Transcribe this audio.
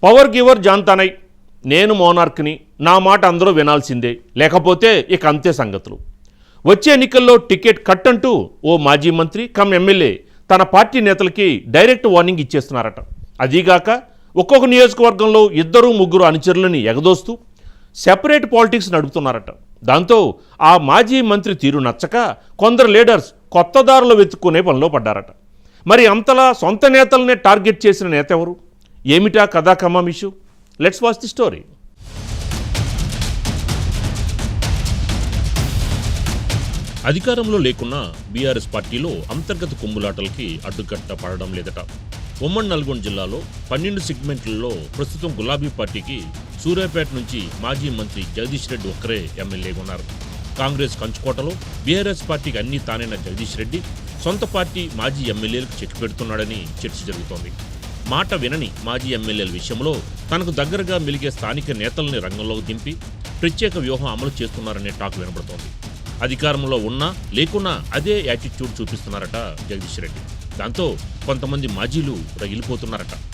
Power giver జాన్తానై, నేను మోనార్క్ని, నా మాట అందరూ వినాల్సిందే, లేకపోతే ఇక అంతే సంగతులు. వచ్చే ఎన్నికల్లో టికెట్ కట్ అంటూ ఓ మాజీ మంత్రి కమ్ ఎమ్మెల్యే తన పార్టీ నేతలకి డైరెక్ట్ వార్నింగ్ ఇచ్చేస్తున్నారట. అదీగాక ఒక్కొక్క నియోజకవర్గంలో 2-3 అనుచరులని ఎగదోస్తూ సెపరేట్ పాలిటిక్స్ నడుపుతున్నారట. దాంతో ఆ మాజీ మంత్రి తీరు నచ్చక కొందరు లీడర్స్ కొత్త దారులు వెతుక్కునే పనిలో పడ్డారట. మరి అంతలా సొంత నేతలనే టార్గెట్ చేసిన నేత ఎవరు? ఏమిటా కథా కమాం issue? Let's watch the story. అధికారంలో లేకున్నా బీఆర్ఎస్ పార్టీలో అంతర్గత కుమ్ములాటలకి అడ్డుకట్ట పడడం లేదట. ఉమ్మడి నల్గొండ జిల్లాలో 12 సెగ్మెంట్లలో ప్రస్తుతం గులాబీ పార్టీకి సూర్యాపేట నుంచి మాజీ మంత్రి జగదీష్ రెడ్డి ఒక్కరే ఎమ్మెల్యేగా ఉన్నారు. కాంగ్రెస్ కంచుకోటలో బీఆర్ఎస్ పార్టీకి అన్నీ తానైన జగదీష్ రెడ్డి సొంత పార్టీ మాజీ ఎమ్మెల్యేలకు చెక్ పెడుతున్నాడని చర్చ జరుగుతోంది. మాట వినని మాజీ ఎమ్మెల్యేల విషయంలో తనకు దగ్గరగా మెలిగే స్థానిక నేతల్ని రంగంలోకి దింపి ప్రత్యేక వ్యూహం అమలు చేస్తున్నారనే టాక్ వినబడుతోంది. అధికారంలో ఉన్నా లేకున్నా అదే యాటిట్యూడ్ చూపిస్తున్నారట జగదీష్ రెడ్డి. దాంతో కొంతమంది మాజీలు రగిలిపోతున్నారట.